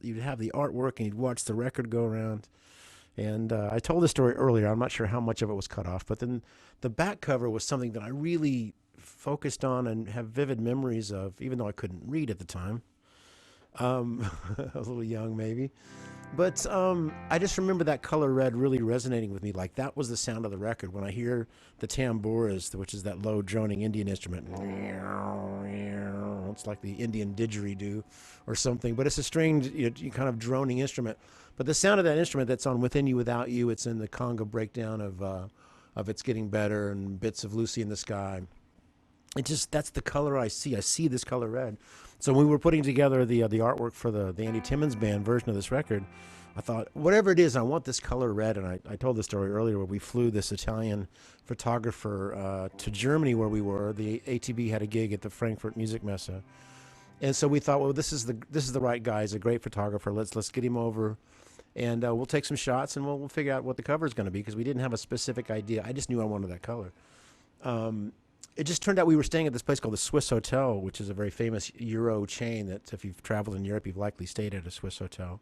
you'd have the artwork and you'd watch the record go around. And I told this story earlier. I'm not sure how much of it was cut off, but then the back cover was something that I really focused on and have vivid memories of, even though I couldn't read at the time. I was a little young, maybe. But I just remember that color red really resonating with me. Like that was the sound of the record. When I hear the tambouras, which is that low droning Indian instrument, it's like the Indian didgeridoo or something. But it's a stringed, kind of droning instrument. But the sound of that instrument that's on Within You Without You, it's in the conga breakdown of It's Getting Better and bits of Lucy in the Sky. That's the color I see. I see this color red. So when we were putting together the artwork for the Andy Timmons Band version of this record, I thought, whatever it is, I want this color red. And I told the story earlier where we flew this Italian photographer to Germany where we were. The ATB had a gig at the Frankfurt Music Messe. And so we thought, well, this is the right guy. He's a great photographer. Let's get him over, and we'll take some shots, and we'll figure out what the cover is going to be, because we didn't have a specific idea. I just knew I wanted that color. It just turned out we were staying at this place called the Swiss Hotel, which is a very famous Euro chain that if you've traveled in Europe, you've likely stayed at a Swiss hotel.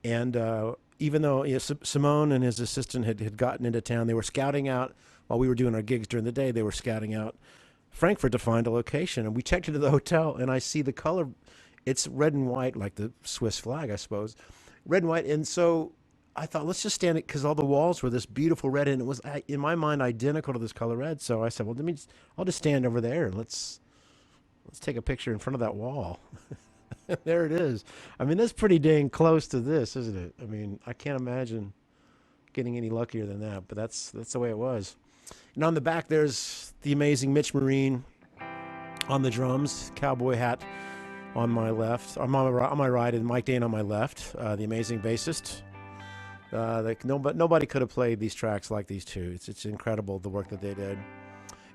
And even though Simone and his assistant had gotten into town, they were scouting out, while we were doing our gigs during the day, they were scouting out Frankfurt to find a location. And we checked into the hotel, and I see the color. It's red and white, like the Swiss flag, I suppose. Red and white. And so I thought, let's just stand it, because all the walls were this beautiful red, and it was, in my mind, identical to this color red. So I said, well, I'll just stand over there, and let's take a picture in front of that wall. There it is. I mean, that's pretty dang close to this, isn't it? I mean, I can't imagine getting any luckier than that, but that's the way it was. And on the back, there's the amazing Mitch Marine on the drums, cowboy hat on my left, on my right, and Mike Dane on my left, the amazing bassist. Nobody could have played these tracks like these two. It's incredible, the work that they did.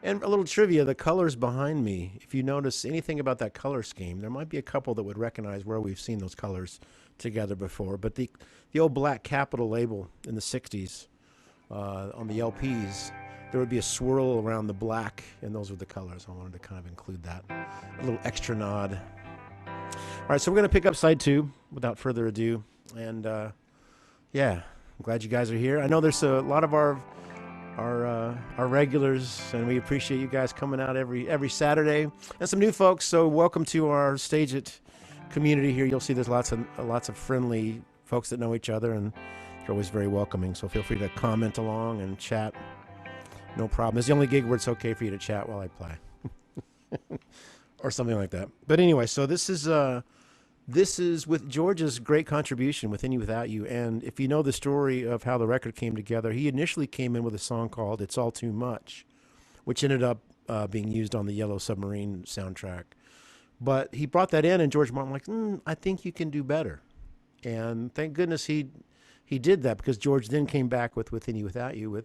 And a little trivia, the colors behind me, if you notice anything about that color scheme, there might be a couple that would recognize where we've seen those colors together before. But the old black Capitol label in the 60s on the LPs, there would be a swirl around the black, and those were the colors. I wanted to kind of include that. A little extra nod. All right, so we're going to pick up side 2 without further ado. And yeah, I'm glad you guys are here. I know there's a lot of our regulars, and we appreciate you guys coming out every Saturday, and some new folks. So welcome to our Stage It community here. You'll see there's lots of friendly folks that know each other, and they're always very welcoming. So feel free to comment along and chat. No problem. It's the only gig where it's okay for you to chat while I play, or something like that. But anyway, so this is with George's great contribution, Within You Without You. And if you know the story of how the record came together, he initially came in with a song called It's All Too Much, which ended up being used on the Yellow Submarine soundtrack. But he brought that in, and George Martin like, I think you can do better. And thank goodness he did that, because George then came back with Within You Without You.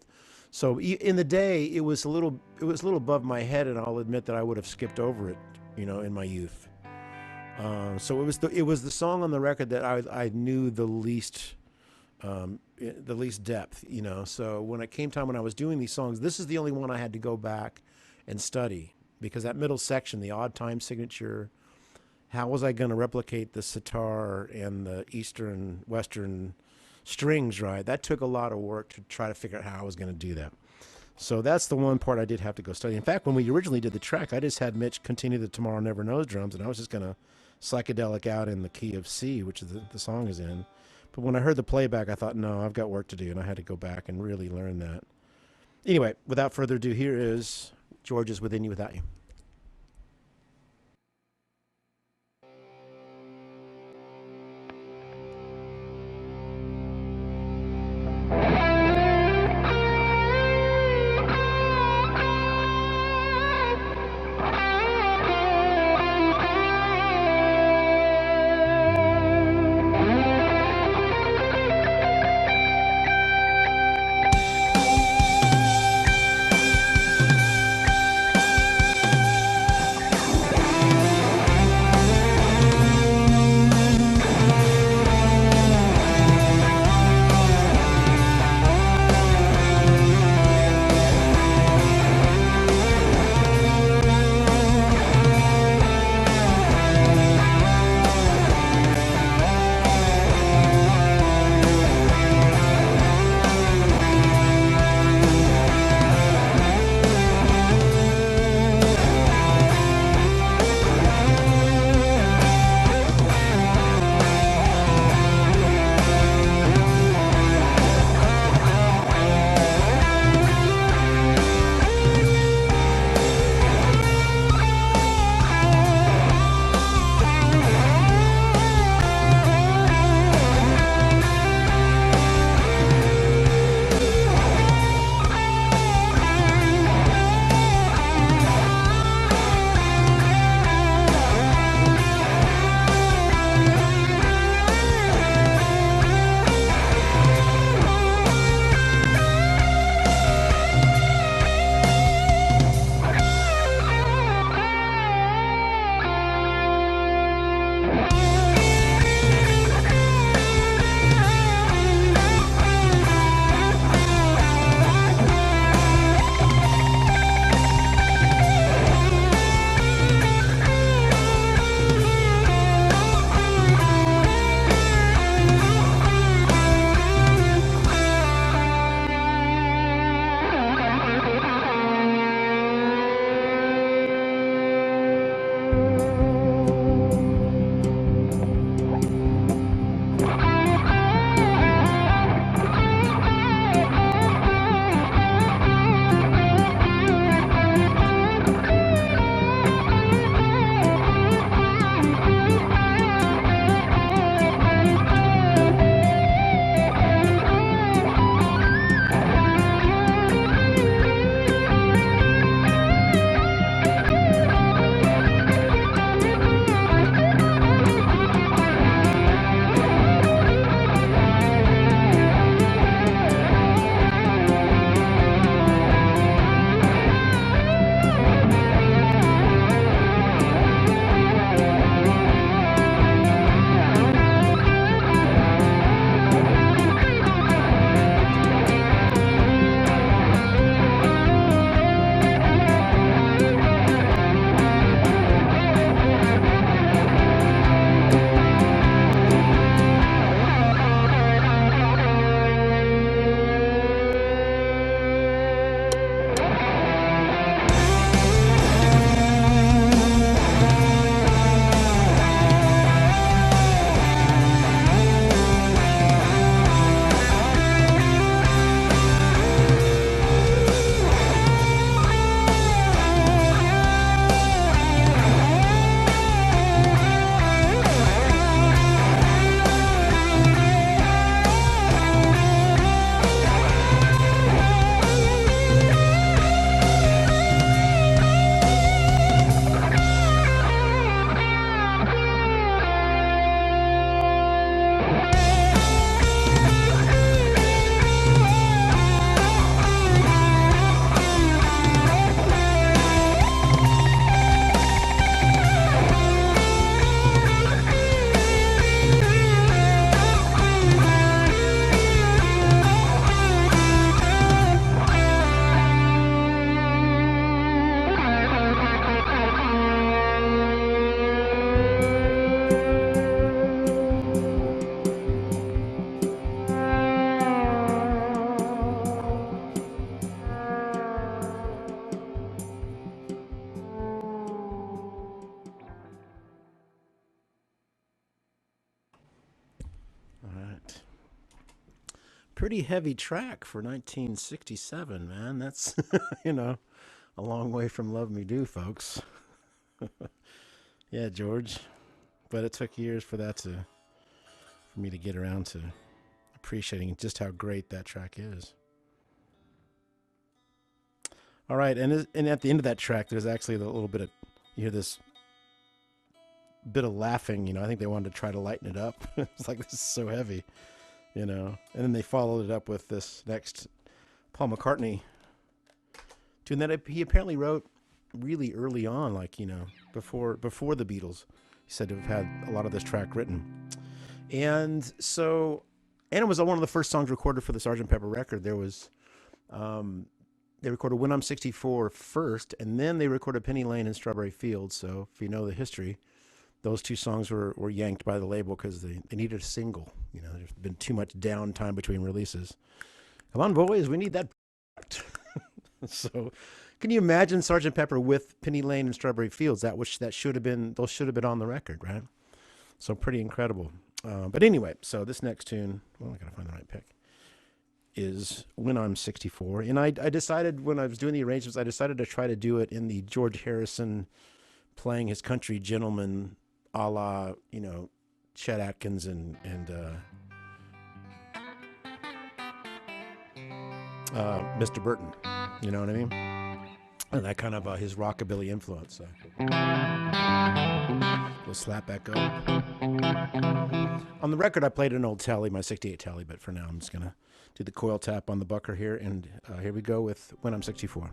So in the day, it was a little above my head, and I'll admit that I would have skipped over it, in my youth. So it was the song on the record that I knew the least depth, So when it came time when I was doing these songs, this is the only one I had to go back and study, because that middle section, the odd time signature, how was I going to replicate the sitar and the eastern western strings right? That took a lot of work to try to figure out how I was going to do that. So that's the one part I did have to go study. In fact, when we originally did the track, I just had Mitch continue the Tomorrow Never Knows drums, and I was just going to psychedelic out in the key of C, which is the song is in. But when I heard the playback, I thought, no, I've got work to do, and I had to go back and really learn that. Anyway, without further ado, here is George's Within You Without You. All right. Pretty heavy track for 1967, man. That's, you know, a long way from Love Me Do, folks. Yeah, George. But it took years for me to get around to appreciating just how great that track is. All right, and at the end of that track, there's actually a little bit of you hear this bit of laughing. You know, I think they wanted to try to lighten it up. It's like this is so heavy, you know. And then they followed it up with this next Paul McCartney tune that he apparently wrote really early on, like before the Beatles. He said to have had a lot of this track written, and so and it was one of the first songs recorded for the Sgt. Pepper record. There was they recorded When I'm 64 first, and then they recorded Penny Lane and Strawberry Fields. So if you know the history, those two songs were yanked by the label because they needed a single. You know, there's been too much downtime between releases. Come on, boys, we need that. So, can you imagine Sgt. Pepper with Penny Lane and Strawberry Fields? That should have been those should have been on the record, right? So pretty incredible. But anyway, so this next tune, well, I gotta find the right pick, is When I'm 64. And I decided when I was doing the arrangements, I decided to try to do it in the George Harrison playing his country gentleman a la, Chet Atkins and Mr. Burton. You know what I mean? And that kind of his rockabilly influence. So. We'll slap back up. On the record, I played an old tally, my 68 tally, but for now I'm just going to do the coil tap on the bucker here. And here we go with When I'm 64.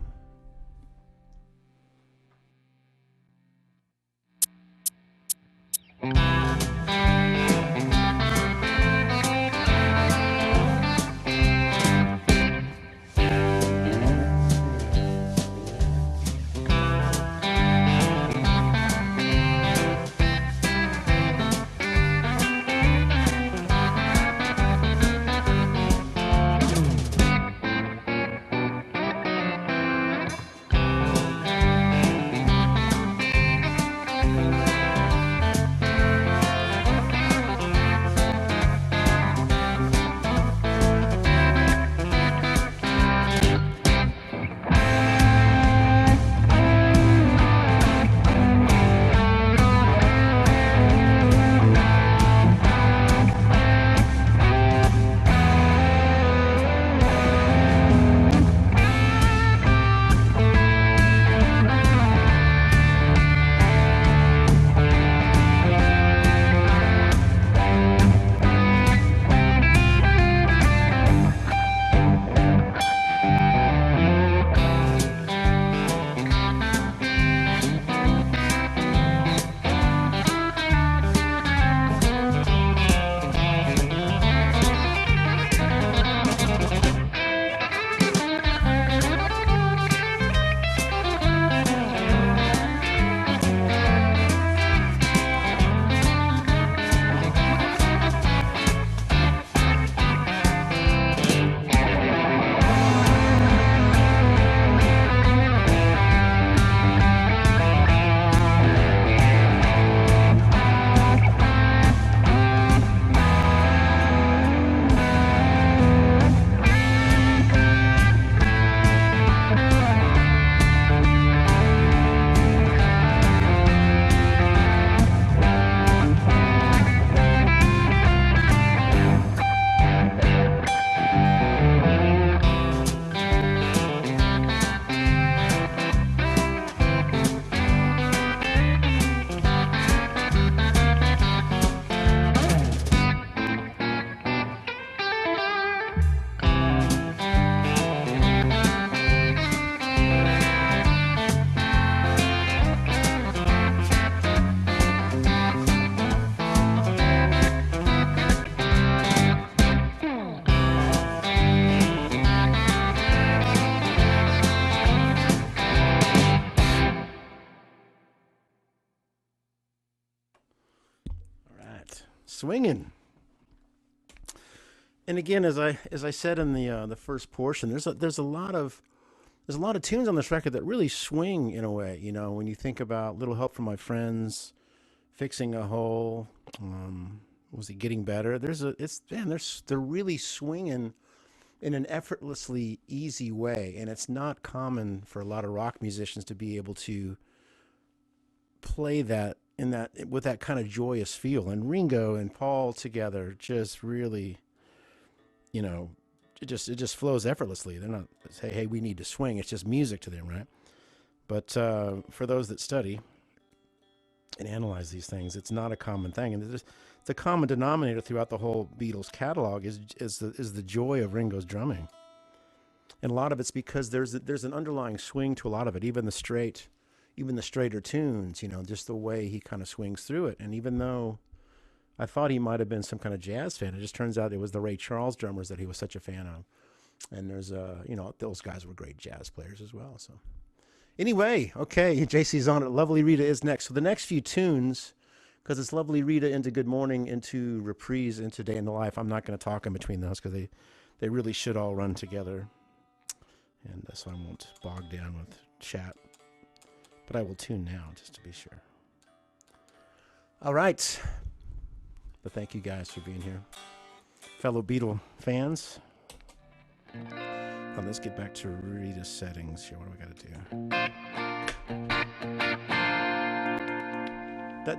Swinging. And again, as I said in the first portion, there's a lot of tunes on this record that really swing in a way. You know, when you think about "Little Help from My Friends," "Fixing a Hole," Was he getting better? They're really swinging in an effortlessly easy way, and it's not common for a lot of rock musicians to be able to play that in that with that kind of joyous feel. And Ringo and Paul together just really, you know, it just flows effortlessly. They're not say, hey, we need to swing. It's just music to them, right? But for those that study and analyze these things, it's not a common thing. And the common denominator throughout the whole Beatles catalog is the joy of Ringo's drumming, and a lot of it's because there's an underlying swing to a lot of it, even the straighter tunes. Just the way he kind of swings through it. And even though I thought he might have been some kind of jazz fan, it just turns out it was the Ray Charles drummers that he was such a fan of. And those guys were great jazz players as well. So anyway, okay, JC's on it. Lovely Rita is next. So the next few tunes, because it's Lovely Rita into Good Morning, into Reprise, into Day in the Life, I'm not going to talk in between those because they really should all run together. And so I won't bog down with chat. But I will tune now just to be sure. All right. But thank you guys for being here. Fellow Beatle fans. Let's get back to Rita's settings here. What do we got to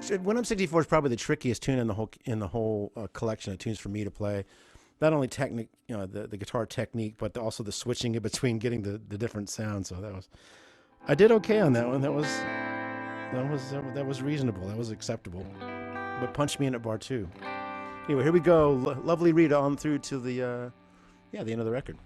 do? When I'm 64 is probably the trickiest tune in the whole collection of tunes for me to play. Not only technique, the guitar technique, but also the switching in between, getting the different sounds. So I did okay on that one. That was reasonable. That was acceptable. But punch me in at bar 2. Anyway, here we go. Lovely Rita on through to the end of the record.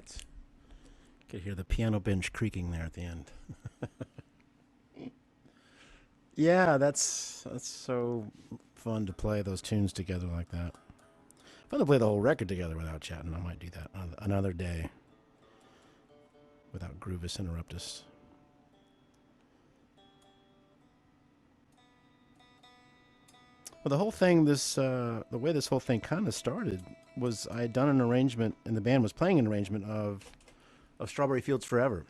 right. You could hear the piano bench creaking there at the end. Yeah, that's so fun to play those tunes together like that. Fun to play the whole record together without chatting. I might do that another day without Groovis Interruptus. Well, the whole thing, the way this whole thing kind of started was I had done an arrangement, and the band was playing an arrangement of Strawberry Fields Forever,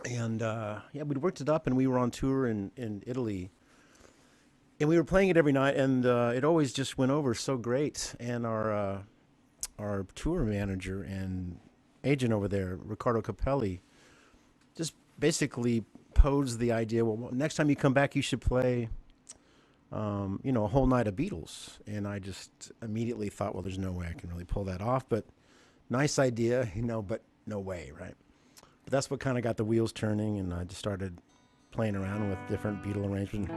and yeah, we'd worked it up, and we were on tour in Italy, and we were playing it every night, and it always just went over so great, and our tour manager and agent over there, Riccardo Capelli, just basically posed the idea, well, next time you come back, you should play a whole night of Beatles. And I just immediately thought, well, there's no way I can really pull that off, but nice idea, but no way, right? But that's what kind of got the wheels turning, and I just started playing around with different Beatle arrangements.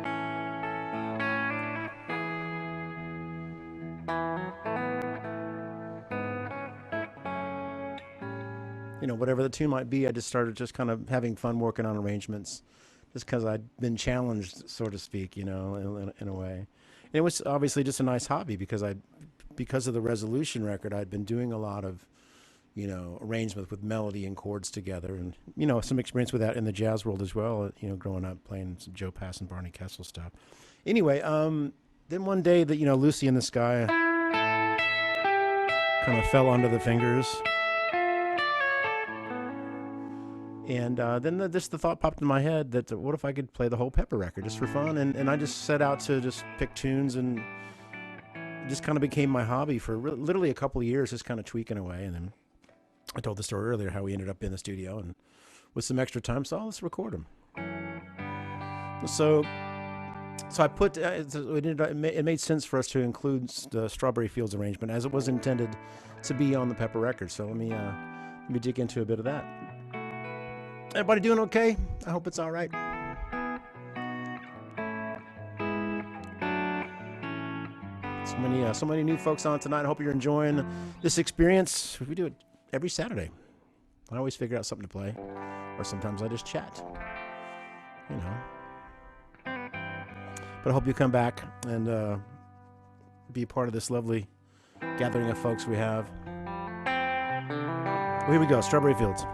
Whatever the tune might be, I just started just kind of having fun working on arrangements, just because I'd been challenged, so to speak, in a way. And it was obviously just a nice hobby because of the Resolution record, I'd been doing a lot of, arrangement with melody and chords together, and some experience with that in the jazz world as well. Growing up playing some Joe Pass and Barney Kessel stuff. Anyway, then one day that Lucy in the Sky kind of fell under the fingers. And then just the thought popped in my head that what if I could play the whole Pepper record just for fun? And I just set out to just pick tunes, and it just kind of became my hobby for literally a couple of years, just kind of tweaking away. And then I told the story earlier how we ended up in the studio, and with some extra time, so let's record them. So I put it made sense for us to include the Strawberry Fields arrangement as it was intended to be on the Pepper record. So let me dig into a bit of that. Everybody doing okay? I hope it's all right. So many new folks on tonight. I hope you're enjoying this experience. We do it every Saturday. I always figure out something to play, or sometimes I just chat. But I hope you come back and be part of this lovely gathering of folks we have. Well, here we go. Strawberry Fields.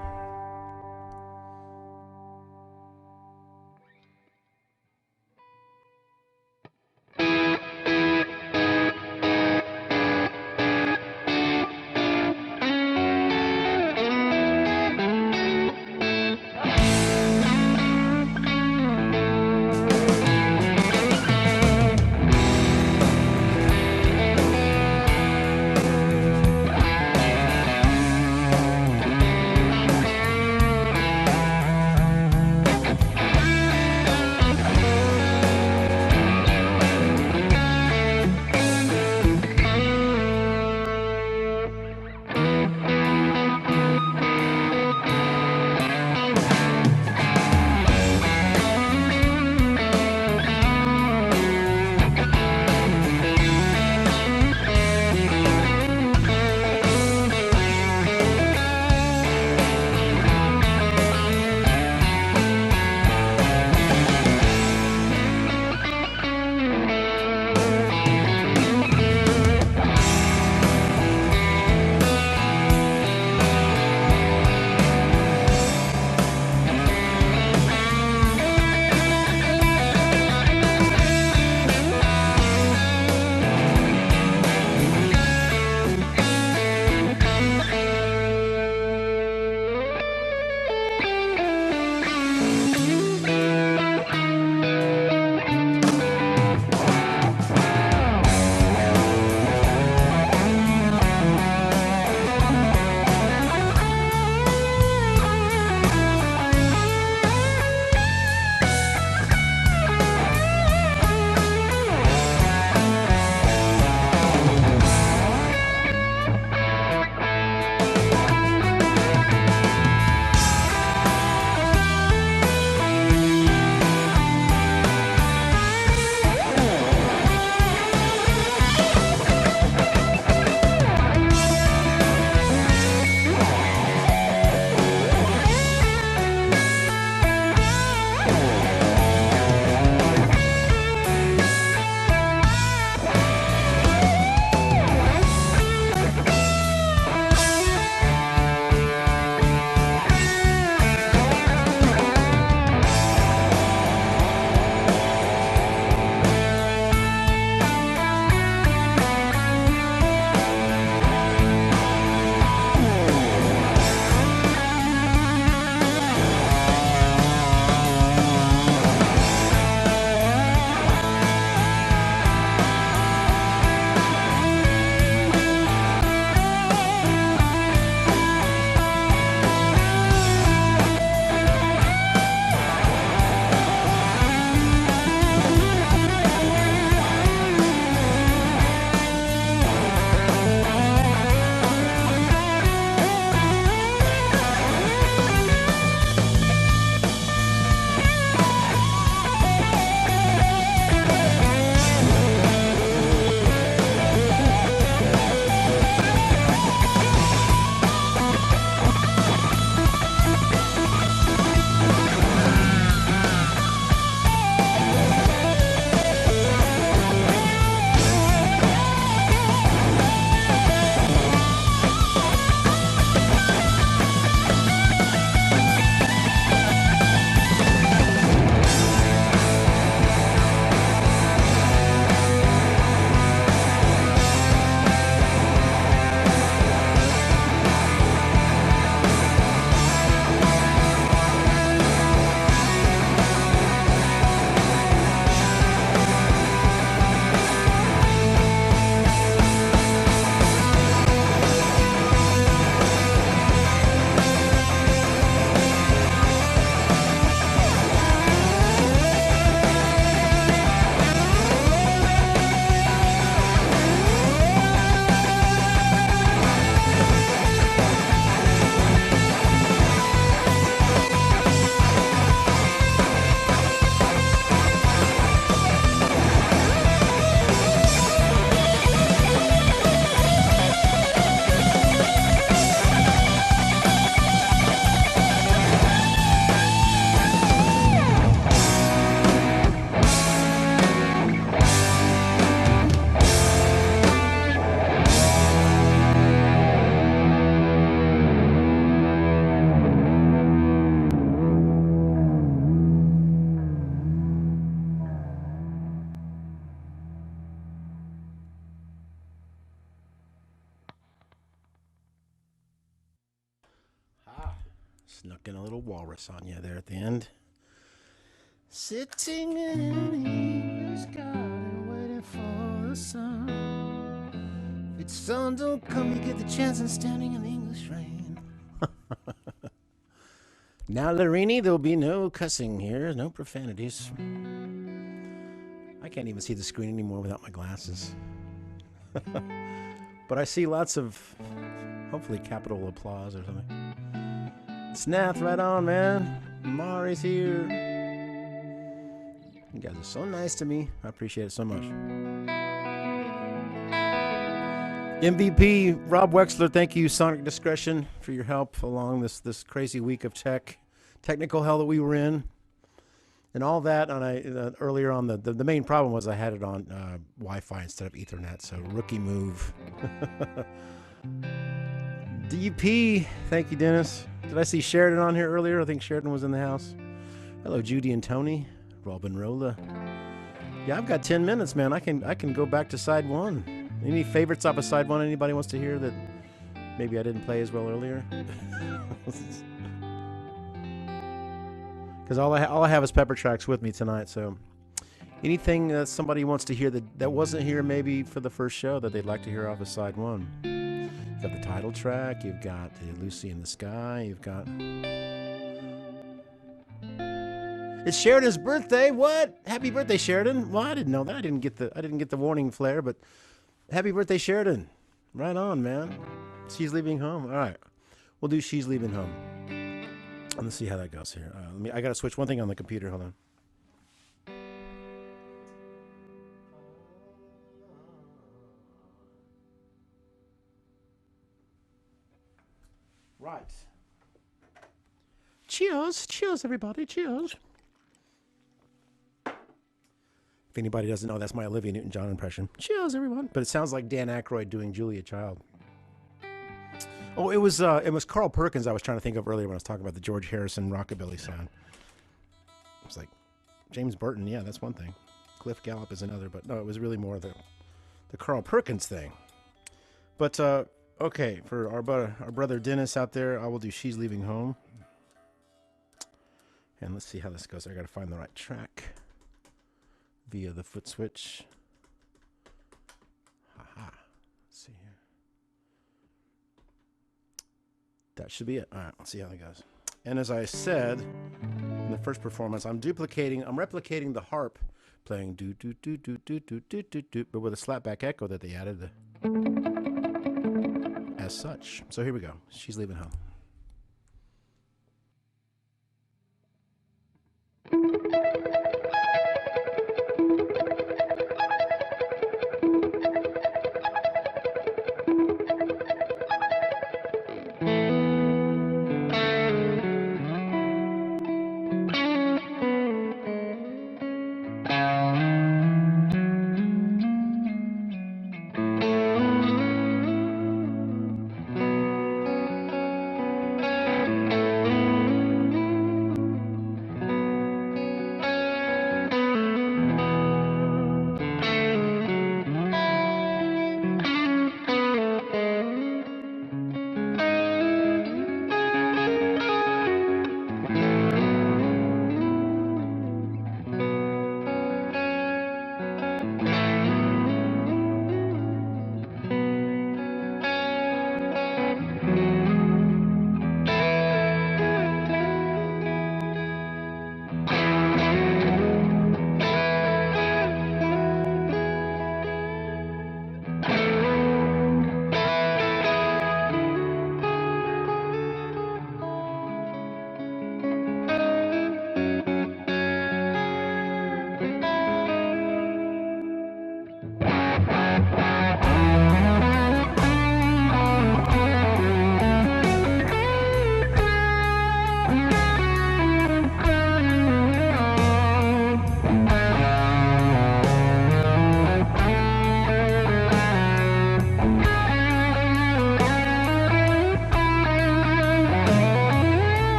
Snuck in a little walrus on you there at the end. Sitting in an English garden waiting for the sun. If the sun don't come, you get the chance of standing in the English rain. Now, Larini, there'll be no cussing here, no profanities. I can't even see the screen anymore without my glasses. But I see lots of, hopefully, capital applause or something. Snath, right on, man. Mari's here. You guys are so nice to me. I appreciate it so much. MVP, Rob Wexler, thank you, Sonic Discretion, for your help along this crazy week of technical hell that we were in. And all that, and earlier on, the main problem was I had it on Wi-Fi instead of Ethernet, so rookie move. DP, thank you, Dennis. Did I see Sheridan on here earlier? I think Sheridan was in the house. Hello, Judy and Tony. Robin Rolla. Yeah, I've got 10 minutes, man. I can go back to side one. Any favorites off of side one anybody wants to hear that maybe I didn't play as well earlier? Because all I have is pepper tracks with me tonight. So anything that somebody wants to hear that wasn't here maybe for the first show that they'd like to hear off of side one. You've got the title track. You've got Lucy in the Sky. You've got... It's Sheridan's birthday. What? Happy birthday, Sheridan. Well, I didn't know that. I didn't get the warning flare, but happy birthday, Sheridan. Right on, man. She's leaving home. All right. We'll do She's Leaving Home. Let's see how that goes here. I got to switch one thing on the computer. Hold on. Right. Cheers. Cheers, everybody. Cheers. If anybody doesn't know, that's my Olivia Newton-John impression. Cheers, everyone. But it sounds like Dan Aykroyd doing Julia Child. Oh, it was Carl Perkins I was trying to think of earlier when I was talking about the George Harrison rockabilly sound. It was like James Burton, yeah, that's one thing. Cliff Gallup is another, but no, it was really more the Carl Perkins thing. But okay, for our brother Dennis out there, I will do She's Leaving Home. And let's see how this goes. I got to find the right track via the foot switch. Haha. Let's see here. That should be it. All right, let's see how that goes. And as I said in the first performance, I'm replicating the harp playing do do do do do do do do do, but with a slapback echo that they added as such. So here we go. She's Leaving Home.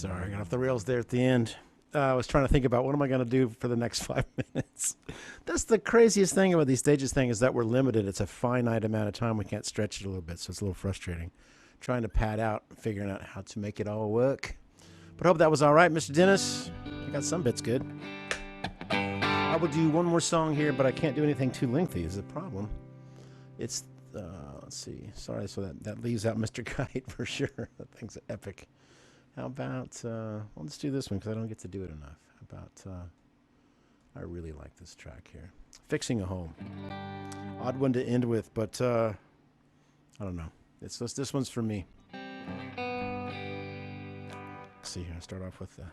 Sorry, I got off the rails there at the end. I was trying to think about what am I going to do for the next 5 minutes. That's the craziest thing about these stages thing is that we're limited. It's a finite amount of time. We can't stretch it a little bit, so it's a little frustrating. Trying to pad out, figuring out how to make it all work. But I hope that was all right, Mr. Dennis. I got some bits good. I will do one more song here, but I can't do anything too lengthy is the problem. It's, let's see. Sorry, so that leaves out Mr. Kite for sure. That thing's epic. How about, let's do this one because I don't get to do it enough. How about, I really like this track here. Fixing a Home. Odd one to end with, but I don't know. This one's for me. Let's see here. I'll start off with the...